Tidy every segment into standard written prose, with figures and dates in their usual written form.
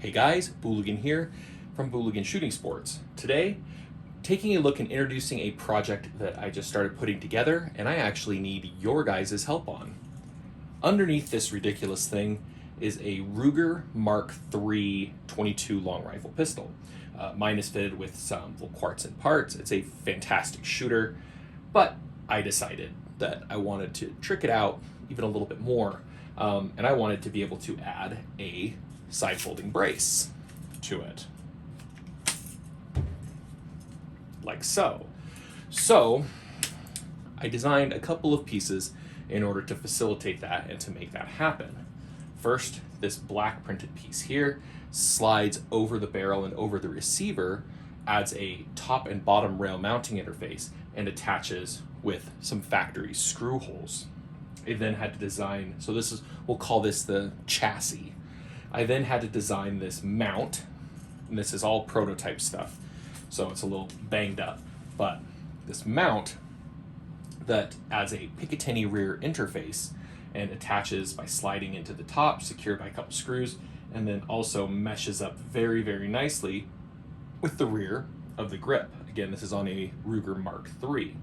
Hey guys, Booligan here from Booligan Shooting Sports. Today, taking a look and introducing a project that I just started putting together and I actually need your guys' help on. Underneath this ridiculous thing is a Ruger MK3 22 long rifle pistol. Mine is fitted with some little quartz and parts. It's a fantastic shooter, but I decided that I wanted to trick it out even a little bit more, and I wanted to be able to add a side folding brace to it, like so. So I designed a couple of pieces in order to facilitate that and to make that happen. First, this black printed piece here slides over the barrel and over the receiver, adds a top and bottom rail mounting interface, and attaches with some factory screw holes. I then had to design, so this is, we'll call this the chassis. I then had to design this mount, and this is all prototype stuff, so it's a little banged up, but this mount that adds a Picatinny rear interface and attaches by sliding into the top, secured by a couple screws, and then also meshes up very, very nicely with the rear of the grip. Again, this is on a Ruger MK3.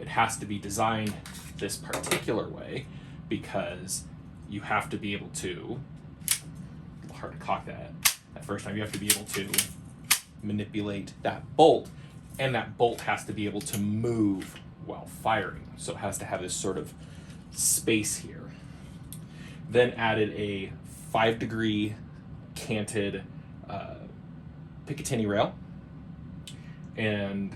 It has to be designed this particular way because you have to be able to, hard to cock that at first time, you have to be able to manipulate that bolt, and that bolt has to be able to move while firing. So it has to have this sort of space here. Then added a 5-degree canted Picatinny rail and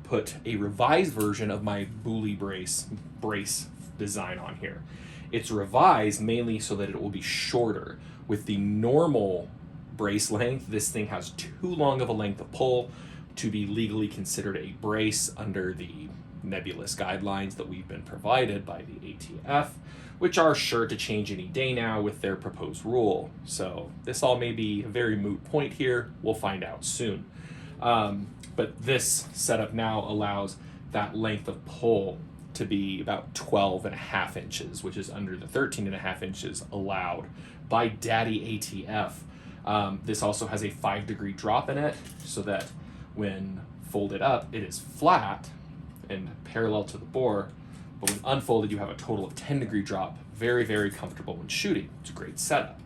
put a revised version of my Booley brace design on here. It's revised mainly so that it will be shorter. With the normal brace length, this thing has too long of a length of pull to be legally considered a brace under the nebulous guidelines that we've been provided by the ATF, which are sure to change any day now with their proposed rule. So this all may be a very moot point here. We'll find out soon. But this setup now allows that length of pull to be about 12.5 inches, which is under the 13.5 inches allowed by Daddy ATF. This also has a 5-degree drop in it so that when folded up, it is flat and parallel to the bore, but when unfolded, you have a total of 10-degree drop. Very, very comfortable when shooting. It's a great setup.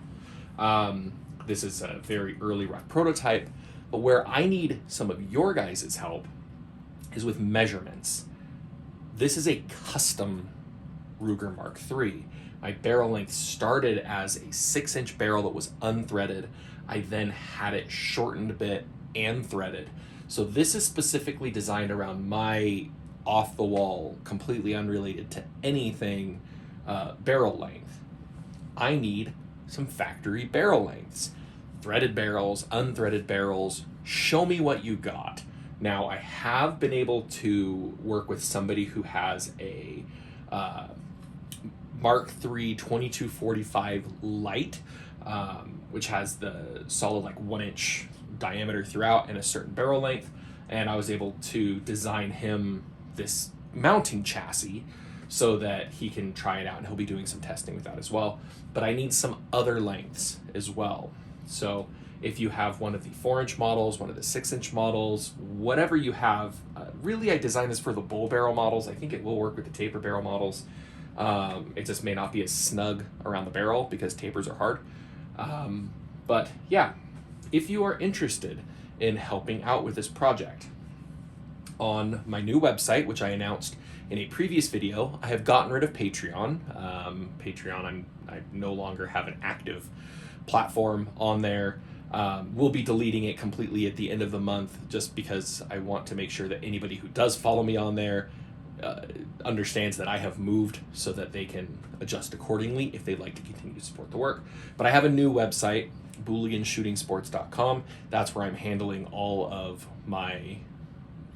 This is a very early rough prototype, but where I need some of your guys' help is with measurements. This is a custom Ruger MK3. My barrel length started as a 6-inch barrel that was unthreaded. I then had it shortened a bit and threaded. So this is specifically designed around my off-the-wall, completely unrelated to anything, barrel length. I need some factory barrel lengths. Threaded barrels, unthreaded barrels, show me what you got. Now, I have been able to work with somebody who has a MK3 2245 Lite, which has the solid 1-inch diameter throughout and a certain barrel length, and I was able to design him this mounting chassis so that he can try it out, and he'll be doing some testing with that as well. But I need some other lengths as well. So if you have one of the 4-inch models, one of the 6-inch models, whatever you have, really I designed this for the bull barrel models. I think it will work with the taper barrel models. It just may not be as snug around the barrel because tapers are hard. But yeah, if you are interested in helping out with this project, on my new website, which I announced in a previous video, I have gotten rid of Patreon. I no longer have an active platform on there. We'll be deleting it completely at the end of the month just because I want to make sure that anybody who does follow me on there understands that I have moved so that they can adjust accordingly if they'd like to continue to support the work. But I have a new website, BooliganShootingSports.com. That's where I'm handling all of my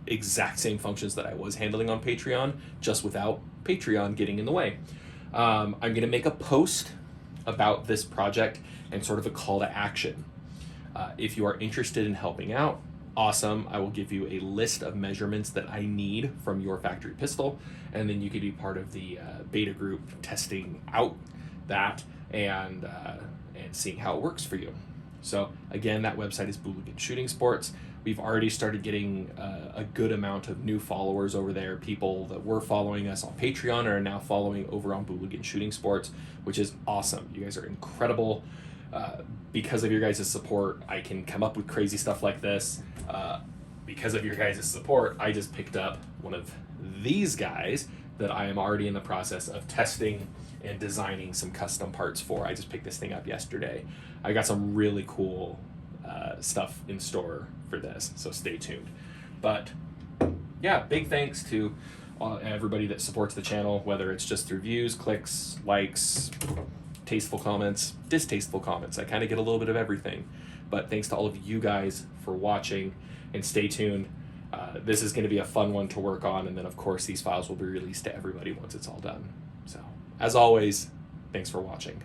exact same functions that I was handling on Patreon, just without Patreon getting in the way. I'm going to make a post about this project and sort of a call to action. If you are interested in helping out, awesome. I will give you a list of measurements that I need from your factory pistol, and then you could be part of the beta group testing out that and seeing how it works for you. So again, that website is Booligan Shooting Sports. We've already started getting a good amount of new followers over there. People that were following us on Patreon are now following over on Booligan Shooting Sports, which is awesome. You guys are incredible. Because of your guys' support, I can come up with crazy stuff like this. Because of your guys' support, I just picked up one of these guys that I am already in the process of testing and designing some custom parts for. I just picked this thing up yesterday. I got some really cool stuff in store for this, so stay tuned. But yeah, big thanks to everybody that supports the channel, whether it's just through views, clicks, likes, tasteful comments, distasteful comments. I kind of get a little bit of everything. But thanks to all of you guys for watching, and stay tuned. This is going to be a fun one to work on, and then of course these files will be released to everybody once it's all done. So as always, thanks for watching.